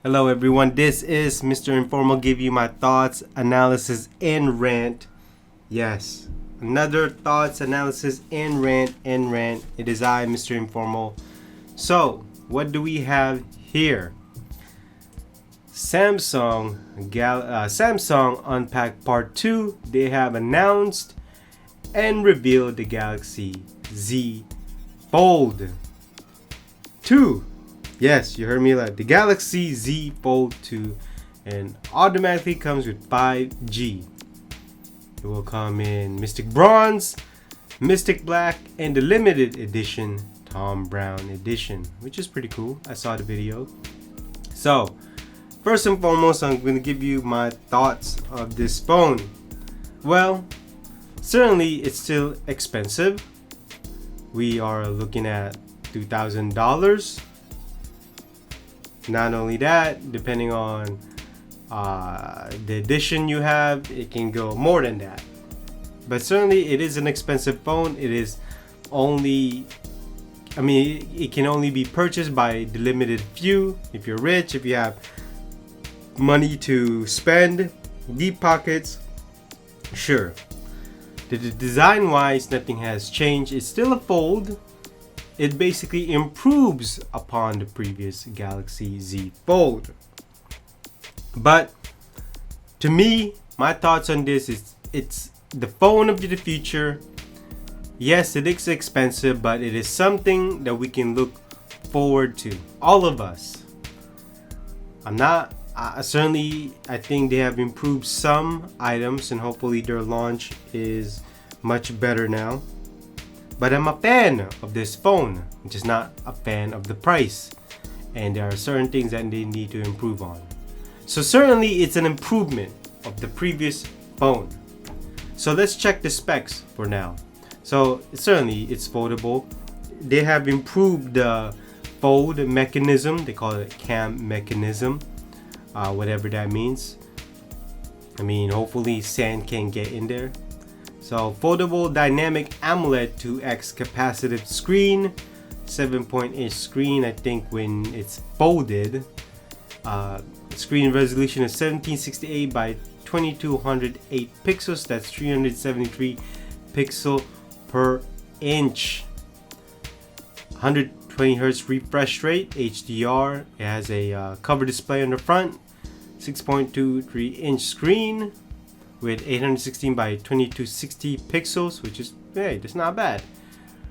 Hello everyone, this is Mr. Informal, give you my thoughts, analysis, and rant. Yes, another thoughts, analysis, and rant. It is I, Mr. Informal. So, what do we have here? Samsung Unpacked Part 2. They have announced and revealed the Galaxy Z Fold 2. Yes, you heard me right. The Galaxy Z Fold 2 and automatically comes with 5G. It will come in Mystic Bronze, Mystic Black, and the limited edition Tom Brown edition, which is pretty cool. I saw the video. So, first and foremost, I'm going to give you my thoughts of this phone. Well, certainly it's still expensive. We are looking at $2,000. Not only that, depending on the edition you have, it can go more than that. But certainly it is an expensive phone. It is only, it can only be purchased by the limited few. If you're rich, if you have money to spend, deep pockets, sure. The design wise, nothing has changed. It's still a fold. It basically improves upon the previous Galaxy Z Fold. But to me, my thoughts on this is it's the phone of the future. Yes, it is expensive, but it is something that we can look forward to. All of us. I think they have improved some items and hopefully their launch is much better now. But I'm a fan of this phone, just not a fan of the price. And there are certain things that they need to improve on. So certainly it's an improvement of the previous phone. So let's check the specs for now. So certainly it's foldable. They have improved the fold mechanism. They call it cam mechanism, whatever that means. Hopefully sand can get in there. So foldable dynamic AMOLED 2x capacitive screen, 7.8 screen. I think when it's folded, screen resolution is 1768 by 2208 pixels. That's 373 pixel per inch. 120 hertz refresh rate, HDR. It has a cover display on the front, 6.23 inch screen with 816 by 2260 pixels, which is, hey, that's not bad.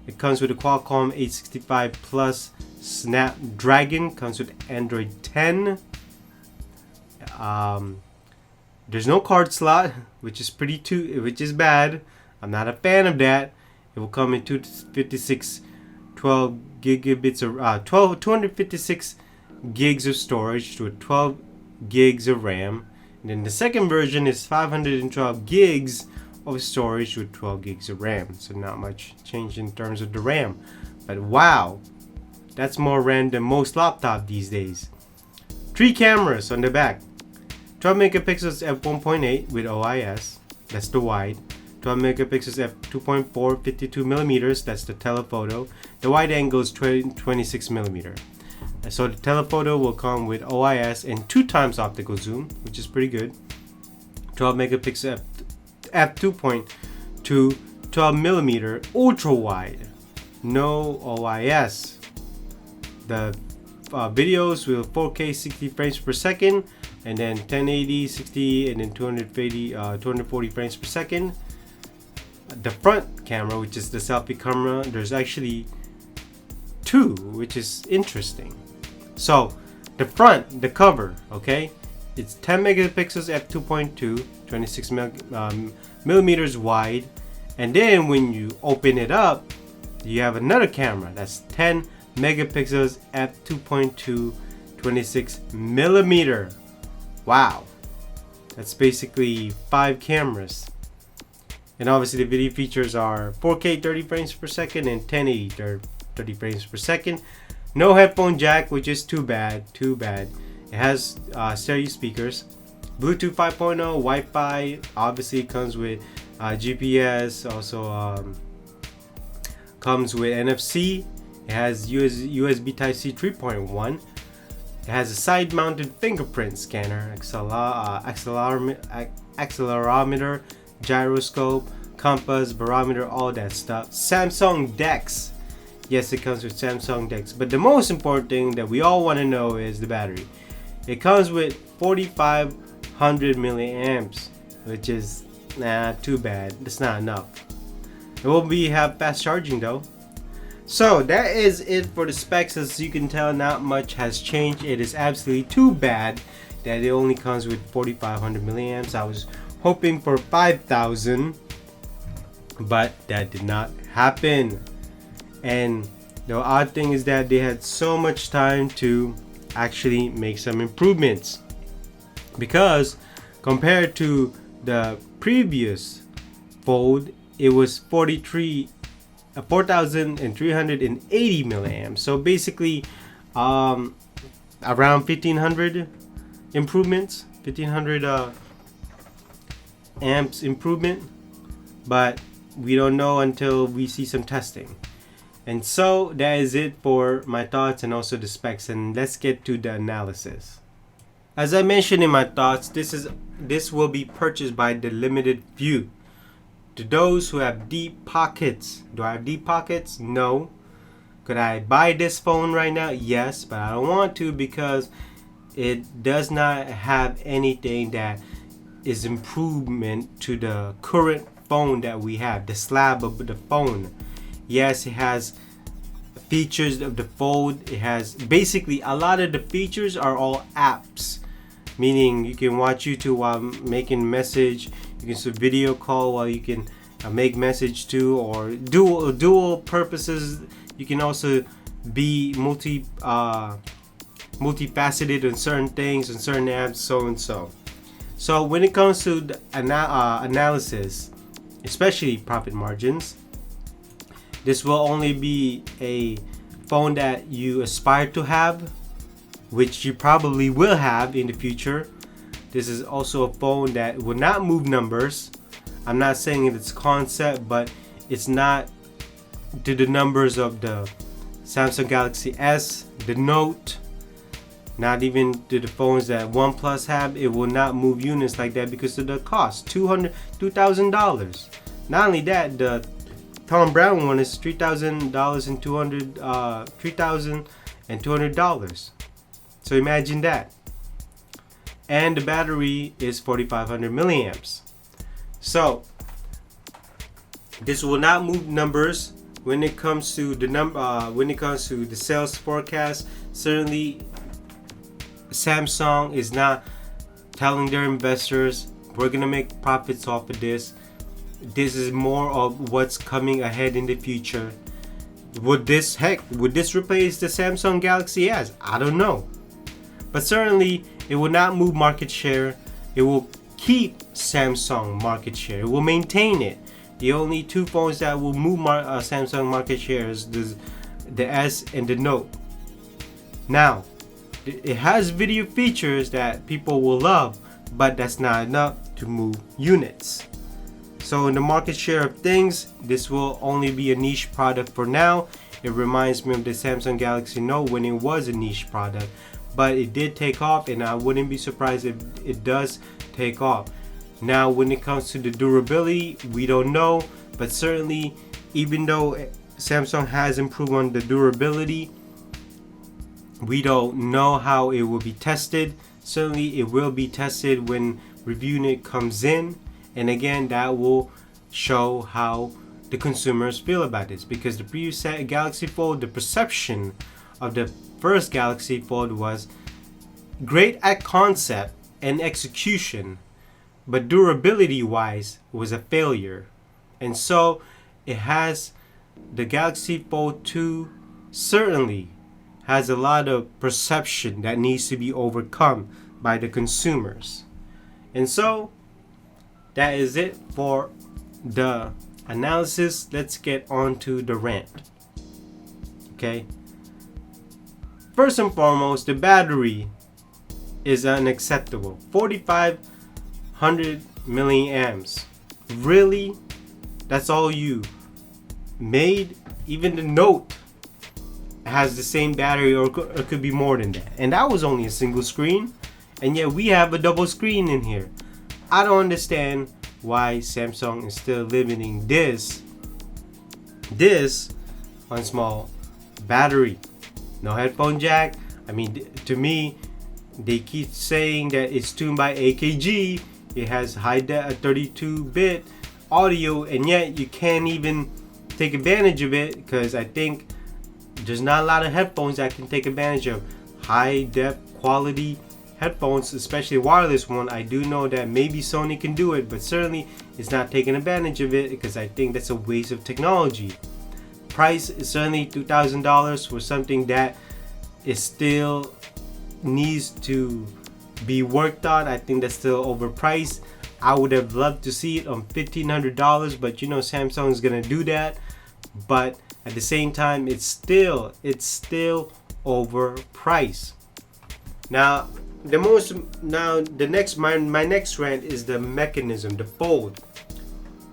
It comes with a Qualcomm 865 Plus Snapdragon, comes with Android 10. There's no card slot, which is which is bad. I'm not a fan of that. It will come in 256 12 gigabits or 256 gigs of storage to 12 gigs of RAM. And then the second version is 512 gigs of storage with 12 gigs of RAM. So not much change in terms of the RAM. But wow, that's more RAM than most laptops these days. 3 cameras on the back. 12 megapixels f1.8 with OIS. That's the wide. 12 megapixels f2.4 52 millimeters. That's the telephoto. The wide angle is 26 millimeter. So the telephoto will come with OIS and 2 times optical zoom, which is pretty good. 12 megapixel f2.2 12 millimeter ultra wide. No OIS. The videos will 4K 60 frames per second, and then 1080 60, and then 240 frames per second. The front camera, which is the selfie camera, there's actually 2, which is interesting. So the front, the cover, okay, it's 10 megapixels f2.2, 26 millimeters wide, and then when you open it up, you have another camera that's 10 megapixels f2.2, 26 millimeter. Wow, that's basically 5 cameras. And obviously the video features are 4K 30 frames per second and 1080 30 frames per second. No headphone jack, which is too bad. It has stereo speakers, Bluetooth 5.0, Wi-Fi. Obviously it comes with GPS. Also comes with NFC. It has USB Type-C 3.1. It has a side-mounted fingerprint scanner, accelerometer, gyroscope, compass, barometer, all that stuff. Samsung DeX. Yes, it comes with Samsung DeX. But the most important thing that we all want to know is the battery. It comes with 4,500 milliamps, which is too bad. That's not enough. It will have fast charging though. So that is it for the specs. As you can tell, not much has changed. It is absolutely too bad that it only comes with 4,500 milliamps. I was hoping for 5,000, but that did not happen. And the odd thing is that they had so much time to actually make some improvements, because compared to the previous Fold, it was 4,380 milliamps. So basically around 1,500 improvements, 1,500 amps improvement, but we don't know until we see some testing. And so that is it for my thoughts and also the specs, and let's get to the analysis. As I mentioned in my thoughts, this will be purchased by the limited few. To those who have deep pockets. Do I have deep pockets? No. Could I buy this phone right now? Yes, but I don't want to, because it does not have anything that is improvement to the current phone that we have, the slab of the phone. Yes, it has features of the Fold. It has basically a lot of the features are all apps, meaning you can watch YouTube while making message. You can video call while you can make message too, or dual purposes. You can also be multifaceted on certain things and certain apps, so and so. So when it comes to the analysis, especially profit margins, this will only be a phone that you aspire to have, which you probably will have in the future. This is also a phone that will not move numbers. I'm not saying it's concept, but it's not to the numbers of the Samsung Galaxy S, the Note, not even to the phones that OnePlus have. It will not move units like that because of the cost, $2,000. Not only that, the Tom Brown one is $3,200. So imagine that. And the battery is 4,500 milliamps. So this will not move numbers when it comes to the when it comes to the sales forecast. Certainly, Samsung is not telling their investors we're gonna make profits off of this. This is more of what's coming ahead in the future. Would this replace the Samsung Galaxy S? I don't know. But certainly it will not move market share. It will keep Samsung market share. It will maintain it. The only two phones that will move Samsung market share is the S and the Note. Now, it has video features that people will love, but that's not enough to move units. So in the market share of things, this will only be a niche product for now. It reminds me of the Samsung Galaxy Note when it was a niche product, but it did take off, and I wouldn't be surprised if it does take off. Now when it comes to the durability, we don't know, but certainly even though Samsung has improved on the durability, we don't know how it will be tested. Certainly it will be tested when review unit comes in, and again that will show how the consumers feel about this, because the previous Galaxy Fold, the perception of the first Galaxy Fold was great at concept and execution, but durability wise was a failure. And so it has, the Galaxy Fold 2 certainly has a lot of perception that needs to be overcome by the consumers. And so that is it for the analysis. Let's get on to the rant. Okay, first and foremost, the battery is unacceptable. 4,500 milliamps. Really? That's all you made? Even the Note has the same battery, or it could be more than that. And that was only a single screen, and yet we have a double screen in here. I don't understand why Samsung is still limiting this on small battery. No headphone jack. I mean, to me, they keep saying that it's tuned by AKG. It has high 32-bit audio, and yet you can't even take advantage of it, because I think there's not a lot of headphones that can take advantage of high def quality headphones, especially wireless one. I do know that maybe Sony can do it, but certainly it's not taking advantage of it, because I think that's a waste of technology. Price is certainly $2,000 for something that is still needs to be worked on. I think that's still overpriced. I would have loved to see it on $1,500, but you know Samsung is gonna do that. But at the same time, it's still overpriced. Now my next rant is the mechanism, the fold.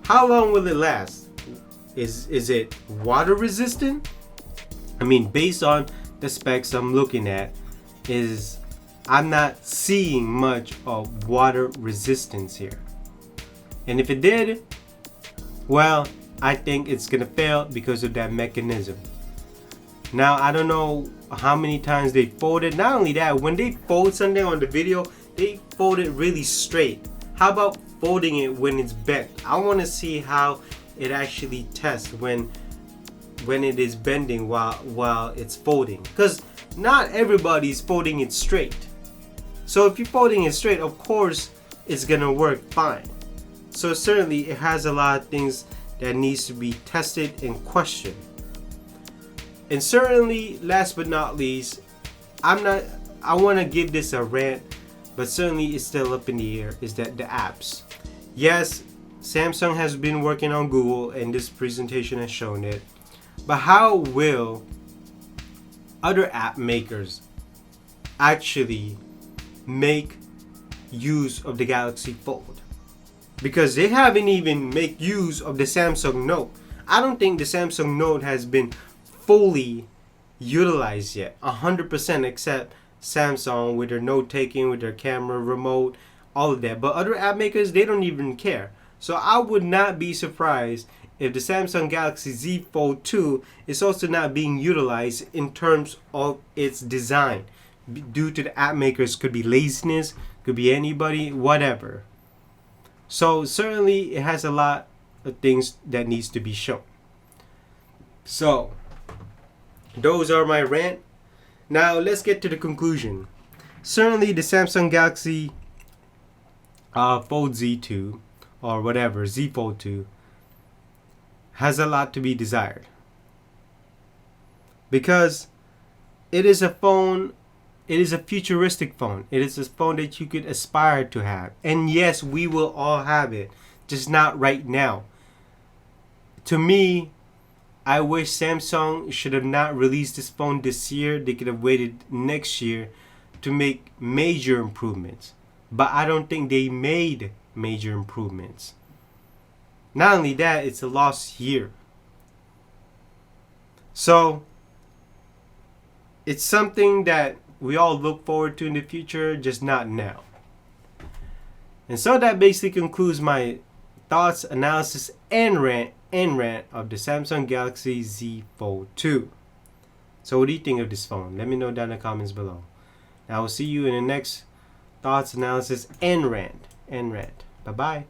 How long will it last? Is it water resistant? I mean, based on the specs I'm looking at, I'm not seeing much of water resistance here. And if it did, well, I think it's gonna fail because of that mechanism. Now, I don't know how many times they folded. Not only that, when they fold something on the video, they fold it really straight. How about folding it when it's bent? I want to see how it actually tests when it is bending while it's folding, because not everybody's folding it straight. So if you're folding it straight, of course it's gonna work fine. So certainly it has a lot of things that needs to be tested and questioned. And certainly, last but not least, I want to give this a rant, but certainly it's still up in the air, is that the apps. Yes, Samsung has been working on Google, and this presentation has shown it. But how will other app makers actually make use of the Galaxy Fold? Because they haven't even made use of the Samsung Note. I don't think the Samsung Note has been fully utilized yet, 100%, except Samsung with their note taking, with their camera, remote, all of that. But other app makers, they don't even care. So I would not be surprised if the Samsung Galaxy Z Fold 2 is also not being utilized in terms of its design, due to the app makers. Could be laziness, could be anybody, whatever. So certainly it has a lot of things that needs to be shown. So those are my rant. Now let's get to the conclusion. Certainly the Samsung Galaxy Fold Z2 or whatever, Z Fold 2, has a lot to be desired, because it is a phone, it is a futuristic phone. It is a phone that you could aspire to have. And yes, we will all have it, just not right now. To me, I wish Samsung should have not released this phone this year. They could have waited next year to make major improvements. But I don't think they made major improvements. Not only that, it's a lost year. So it's something that we all look forward to in the future, just not now. And so that basically concludes my thoughts, analysis, and rant of the Samsung Galaxy Z Fold 2. So what do you think of this phone? Let me know down in the comments below. Now I will see you in the next thoughts, analysis, and rant. Bye bye.